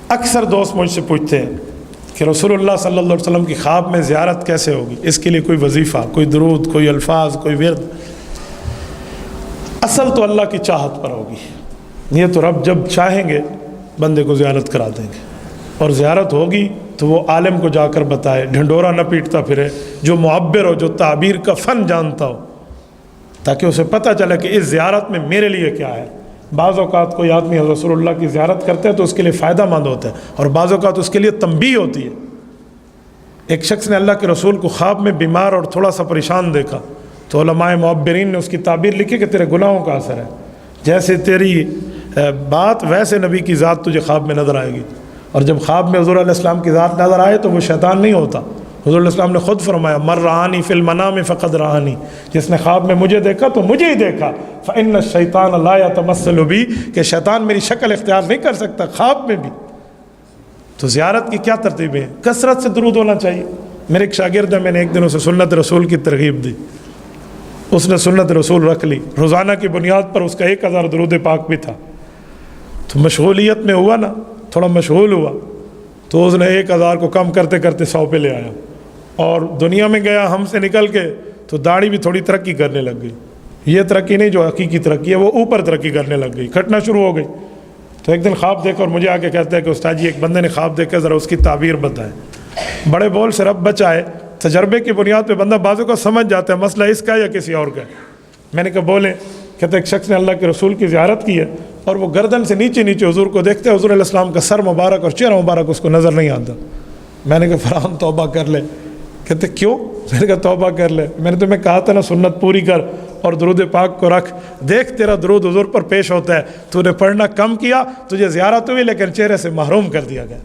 اکثر دوست مجھ سے پوچھتے ہیں کہ رسولullah صلی اللہ علیہ وسلم کی خواب میں زیارت کیسے ہوگی، اس کے لیے کوئی وظیفہ، کوئی درود، کوئی الفاظ، کوئی ورد؟ اصل تو اللہ کی چاہت پر ہوگی، یہ تو رب جب چاہیں گے بندے کو زیارت کرا دیں گے، اور زیارت ہوگی تو وہ عالم کو جا کر بتائے، ڈھنڈورا نہ پیٹتا پھرے، جو معبر ہو، جو تعبیر کا فن جانتا ہو، تاکہ اسے پتہ چلے کہ اس زیارت میں میرے لیے کیا ہے۔ بعض اوقات کوئی آدمی رسول اللہ کی زیارت کرتے ہیں تو اس کے لیے فائدہ مند ہوتا ہے، اور بعض اوقات اس کے لیے تنبیہ ہوتی ہے۔ ایک شخص نے اللہ کے رسول کو خواب میں بیمار اور تھوڑا سا پریشان دیکھا، تو علماء معبرین نے اس کی تعبیر لکھی کہ تیرے گناہوں کا اثر ہے، جیسے تیری بات ویسے نبی کی ذات تجھے خواب میں نظر آئے گی۔ اور جب خواب میں حضور علیہ السلام کی ذات نظر آئے تو وہ شیطان نہیں ہوتا۔ حضور علیہ السلام نے خود فرمایا، من رآنی فی المنام فقد رآنی، جس نے خواب میں مجھے دیکھا تو مجھے ہی دیکھا۔ فإن الشیطان لا یتمثل بی، کہ شیطان میری شکل اختیار نہیں کر سکتا خواب میں بھی۔ تو زیارت کی کیا ترتیبیں ہیں؟ کثرت سے درود ہونا چاہیے۔ میرے ایک شاگرد ہے، میں نے ایک دن اسے سنت رسول کی ترغیب دی، اس نے سنت رسول رکھ لی، روزانہ کی بنیاد پر اس کا 1000 درود پاک بھی تھا۔ تو مشغولیت میں ہوا نا، تھوڑا مشغول ہوا، تو اس نے 1000 کو کم کرتے کرتے 100 پہ لے آیا، اور دنیا میں گیا ہم سے نکل کے، تو داڑھی بھی تھوڑی ترقی کرنے لگ گئی۔ یہ ترقی نہیں جو حقیقی ترقی ہے، وہ اوپر ترقی کرنے لگ گئی، کھٹنا شروع ہو گئی۔ تو ایک دن خواب دیکھا اور مجھے آ کے کہتا ہے کہ استاد جی ایک بندے نے خواب دیکھا، ذرا اس کی تعبیر بتائیں۔ بڑے بول سے رب بچائے، تجربے کی بنیاد پہ بندہ بازو کا سمجھ جاتا ہے مسئلہ اس کا یا کسی اور کا ہے۔ میں نے کہا بولیں؟ کہتے ایک شخص نے اللہ کے رسول کی زیارت کی ہے، اور وہ گردن سے نیچے نیچے حضور کو دیکھتے ہیں، حضور علیہ السلام کا سر مبارک اور چہرہ مبارک اس کو نظر نہیں آتا۔ میں نے کہا فرحان توبہ کر لے۔ کہتے کیوں؟ میں نے کہا توبہ کر لے، میں نے تمہیں کہا تھا نا سنت پوری کر اور درود پاک کو رکھ، دیکھ تیرا درود حضور پر پیش ہوتا ہے، تو نے پڑھنا کم کیا، تجھے زیارت ہوئی لیکن چہرے سے محروم کر دیا گیا،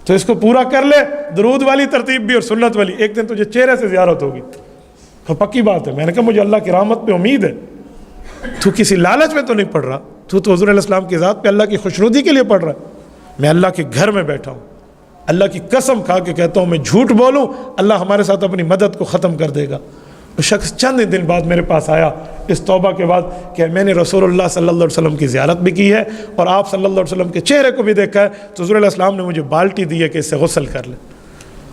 تو اس کو پورا کر لے، درود والی ترتیب بھی اور سنت والی، ایک دن تجھے چہرے سے زیارت ہوگی۔ تو پکی بات ہے۔ میں نے کہا مجھے اللہ کی رحمت پہ امید ہے، تو کسی لالچ میں تو نہیں پڑھ رہا، تو حضور علیہ السلام کی ذات پہ اللہ کی خوشنودی کے لیے پڑھ رہا ہے۔ میں اللہ کے گھر میں بیٹھا ہوں، اللہ کی قسم کھا کے کہتا ہوں میں جھوٹ بولوں اللہ ہمارے ساتھ اپنی مدد کو ختم کر دے گا۔ وہ شخص چند دن بعد میرے پاس آیا اس توبہ کے بعد کہ میں نے رسول اللہ صلی اللہ علیہ وسلم کی زیارت بھی کی ہے اور آپ صلی اللہ علیہ وسلم کے چہرے کو بھی دیکھا ہے، تو حضور علیہ السلام نے مجھے بالٹی دی ہے کہ اس سے غسل کر لے۔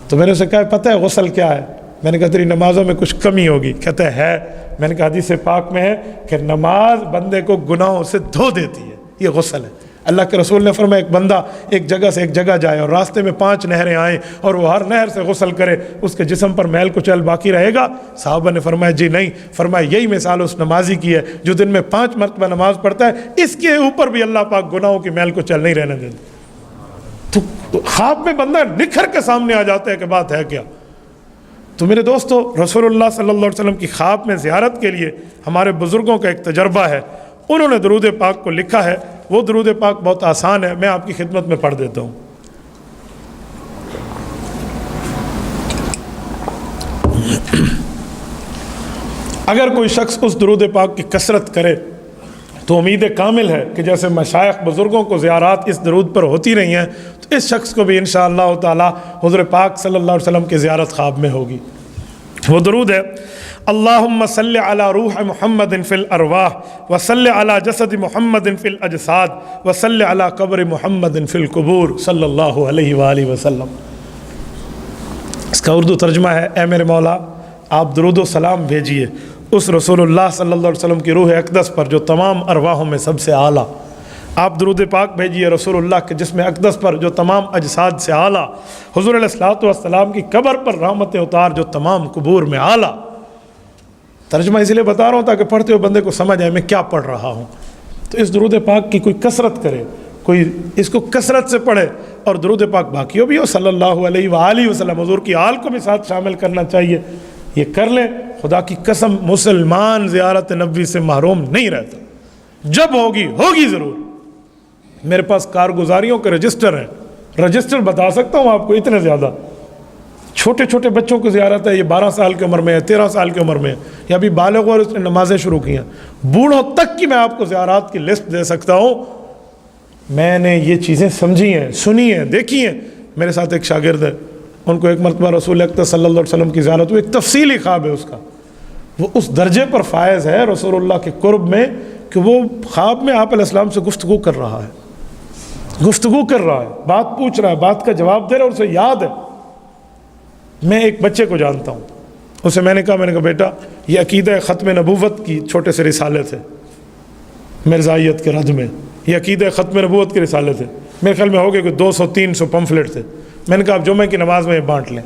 تو میں نے اسے کہا پتہ ہے غسل کیا ہے؟ میں نے کہا تیری نمازوں میں کچھ کمی ہوگی۔ کہتا ہے میں نے کہا حدیث پاک میں ہے کہ نماز بندے کو گناہوں سے دھو دیتی ہے، یہ غسل ہے۔ اللہ کے رسول نے فرمایا ایک بندہ ایک جگہ سے ایک جگہ جائے اور راستے میں 5 نہریں آئیں اور وہ ہر نہر سے غسل کرے، اس کے جسم پر میل کچیل باقی رہے گا؟ صحابہ نے فرمایا جی نہیں۔ فرمایا یہی مثال اس نمازی کی ہے جو دن میں 5 مرتبہ نماز پڑھتا ہے، اس کے اوپر بھی اللہ پاک گناہوں کی میل کچیل نہیں رہنے دیتا۔ تو خواب میں بندہ نکھر کے سامنے آ جاتا ہے کہ بات ہے کیا۔ تو میرے دوستو رسول اللہ صلی اللہ علیہ وسلم کی خواب میں زیارت کے لیے ہمارے بزرگوں کا ایک تجربہ ہے، انہوں نے درود پاک کو لکھا ہے۔ وہ درود پاک بہت آسان ہے، میں آپ کی خدمت میں پڑھ دیتا ہوں۔ اگر کوئی شخص اس درود پاک کی کثرت کرے تو امید کامل ہے کہ جیسے مشائخ بزرگوں کو زیارات اس درود پر ہوتی رہی ہیں تو اس شخص کو بھی انشاءاللہ تعالی حضور پاک صلی اللہ علیہ وسلم کی زیارت خواب میں ہوگی۔ وہ درود ہے اللہم صلی علی روح محمد فی الارواح وصلی علی جسد محمد فی الاجساد وصلی علی قبر محمد فی القبور صلی اللہ علیہ وآلہ وسلم۔ اس کا اردو ترجمہ ہے اے میرے مولا آپ درود و سلام بھیجیے اس رسول اللہ صلی اللہ علیہ وسلم کی روح اقدس پر جو تمام ارواحوں میں سب سے اعلیٰ۔ آپ درود پاک بھیجیے رسول اللہ کے جسم اقدس پر جو تمام اجساد سے اعلیٰ، حضور علیہ الصلوۃ والسلام کی قبر پر رحمت اتار جو تمام قبور میں اعلیٰ۔ ترجمہ اس لیے بتا رہا ہوں تاکہ پڑھتے ہوئے بندے کو سمجھ آئے میں کیا پڑھ رہا ہوں۔ تو اس درود پاک کی کوئی کثرت کرے، کوئی اس کو کثرت سے پڑھے، اور درود پاک باقیوں بھی ہو صلی اللہ علیہ وآلہ وسلم، حضور کی آل کو بھی ساتھ شامل کرنا چاہیے۔ یہ کر لیں، خدا کی قسم مسلمان زیارت نبوی سے محروم نہیں رہتا، جب ہوگی ہوگی ضرور۔ میرے پاس کارگزاریوں کے رجسٹر ہیں، رجسٹر بتا سکتا ہوں آپ کو اتنے زیادہ۔ چھوٹے چھوٹے بچوں کو زیارت ہے، یہ 12 سال کی عمر میں ہے، 13 سال کی عمر میں ہے، یا ابھی بالغ اور اس نے نمازیں شروع کی ہیں، بوڑھوں تک کی میں آپ کو زیارات کی لسٹ دے سکتا ہوں۔ میں نے یہ چیزیں سمجھی ہیں، سنی ہیں، دیکھی ہیں۔ میرے ساتھ ایک شاگرد ہے، ان کو ایک مرتبہ رسول اکرم صلی اللہ علیہ وسلم کی زیارت ہوئی، ایک تفصیلی خواب ہے اس کا، وہ اس درجے پر فائز ہے رسول اللہ کے قرب میں کہ وہ خواب میں آپ علیہ السلام سے گفتگو کر رہا ہے۔ گفتگو کر رہا ہے، بات پوچھ رہا ہے، بات کا جواب دے رہا ہے، اور اسے یاد ہے۔ میں ایک بچے کو جانتا ہوں، اسے میں نے کہا بیٹا یہ عقیدہ ختم نبوت کی چھوٹے سے رسالے تھے مرزائیت کے رد میں، یہ عقیدہ ختم نبوت کے رسالے تھے، میرے خیال میں ہو گئے کہ 200-300 پمفلٹ تھے۔ میں نے کہا آپ جمعہ کی نماز میں یہ بانٹ لیں،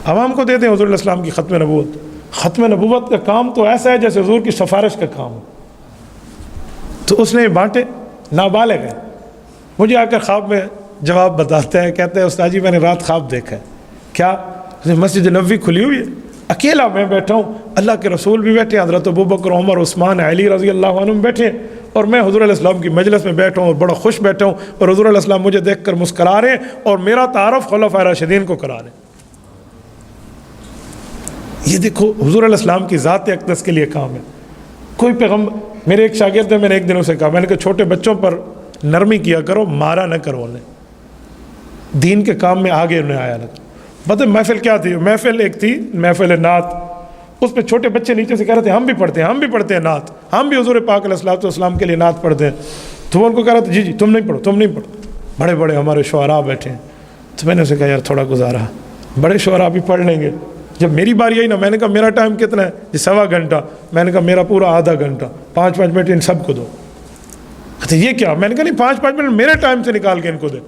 عوام کو دے دیں حضور علیہ السلام کی ختم نبوت۔ ختم نبوت کا کام تو ایسا ہے جیسے حضور کی سفارش کا کام ہو۔ تو اس نے یہ بانٹے، نابالغ ہے، مجھے آ کر خواب میں جواب بتاتے ہیں، کہتے ہیں استاد جی میں نے رات خواب دیکھا ہے۔ کیا؟ مسجد نبوی کھلی ہوئی ہے، اکیلا میں بیٹھا ہوں، اللہ کے رسول بھی بیٹھے ہیں، حضرت ابوبکر، عمر، عثمان، علی رضی اللہ عنہ بیٹھے ہیں، اور میں حضور علیہ السلام کی مجلس میں بیٹھا ہوں اور بڑا خوش بیٹھا ہوں، اور حضور علیہ السلام مجھے دیکھ کر مسکرا رہے ہیں اور میرا تعارف خلفائے راشدین کو کرا رہے ہیں۔ یہ دیکھو حضور علیہ السلام کی ذات اقدس کے لیے کام ہے۔ کوئی پیغمبر، میرے ایک شاگرد ہے، میں نے ایک دن اسے کہا، میں نے کہا چھوٹے بچوں پر نرمی کیا کرو، مارا نہ کرو انہیں، دین کے کام میں آگے انہیں آیا نہ کرو۔ پتہ محفل کیا تھی؟ محفل ایک تھی، محفل نعت، اس پہ چھوٹے بچے نیچے سے کہہ رہے تھے ہم بھی پڑھتے ہیں نعت، ہم بھی حضور پاک علیہ الصلوۃ والسلام کے لیے نعت پڑھتے ہیں۔ تو وہ ان کو کہہ رہا تھا جی تم نہیں پڑھو، بڑے بڑے ہمارے شعراء بیٹھے ہیں۔ تو میں نے اسے کہا یار تھوڑا گزارا، بڑے شعراء بھی پڑھ لیں گے، جب میری باری آئی نا، میں نے کہا میرا ٹائم کتنا ہے جی؟ 1.25 گھنٹہ۔ میں نے کہا میرا پورا آدھا گھنٹہ، 5 منٹ ان سب کو دو۔ کہتے یہ کیا؟ میں نے کہا نہیں، 5 منٹ میرے ٹائم سے نکال کے ان کو دے۔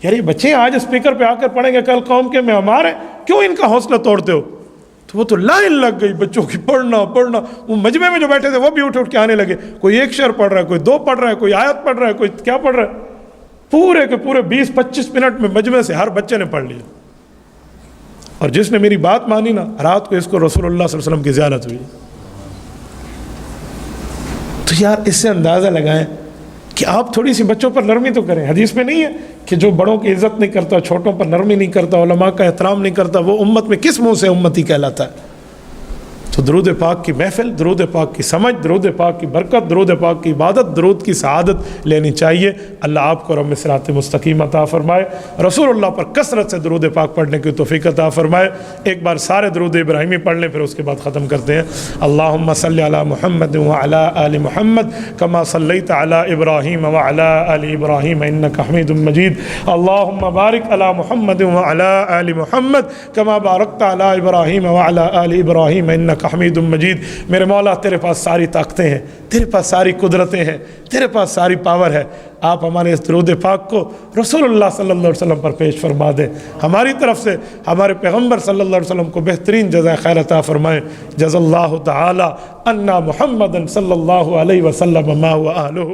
یار یہ بچے آج اسپیکر پہ آ کر پڑھیں گے، کل قوم کے معمار ہیں، کیوں ان کا حوصلہ توڑتے ہو؟ تو وہ تو لائن لگ گئی بچوں کی، پڑھنا۔ وہ مجمع میں جو بیٹھے تھے وہ بھی اٹھ کے آنے لگے، کوئی 1 شعر پڑھ رہا ہے، کوئی 2 پڑھ رہا ہے، کوئی آیت پڑھ رہا ہے، کوئی کیا پڑھ رہا ہے۔ پورے کے پورے 20-25 منٹ میں مجمع سے ہر بچے نے پڑھ لیا، اور جس نے میری بات مانی نا، رات کو اس کو رسول اللہ صلی اللہ علیہ وسلم کی زیارت ہوئی۔ تو یار اس سے اندازہ لگائیں کہ آپ تھوڑی سی بچوں پر نرمی تو کریں۔ حدیث میں نہیں ہے کہ جو بڑوں کی عزت نہیں کرتا، چھوٹوں پر نرمی نہیں کرتا، علماء کا احترام نہیں کرتا، وہ امت میں کس منہ سے امتی کہلاتا ہے؟ تو درود پاک کی محفل، درود پاک کی سمجھ، درود پاک کی برکت، درود پاک کی عبادت، درود کی سعادت لینی چاہیے۔ اللہ آپ کو رب صراط مستقیم عطا فرمائے، رسول اللہ پر کثرت سے درود پاک پڑھنے کی توفیق عطا فرمائے۔ ایک بار سارے درود ابراہیمی پڑھ لیں، پھر اس کے بعد ختم کرتے ہیں۔ اللہم صلی علی محمد وعلی آل محمد کما صلیت علی ابراہیم وعلی آل ابراہیم انک حمید مجید۔ اللہم بارک علی محمد وعلی آل محمد کما بارکت علی ابراہیم وعلی آل ابراہیم انک حمید مجید۔ میرے مولا تیرے پاس ساری طاقتیں ہیں، تیرے پاس ساری قدرتیں ہیں، تیرے پاس ساری پاور ہے۔ آپ ہمارے اس درود پاک کو رسول اللہ صلی اللہ علیہ وسلم پر پیش فرما دیں، ہماری طرف سے ہمارے پیغمبر صلی اللہ علیہ وسلم کو بہترین جزائے خیر عطا فرمائیں۔ جزا اللہ تعالی عنا محمد صلی اللہ علیہ وسلم ما هو اہلہ۔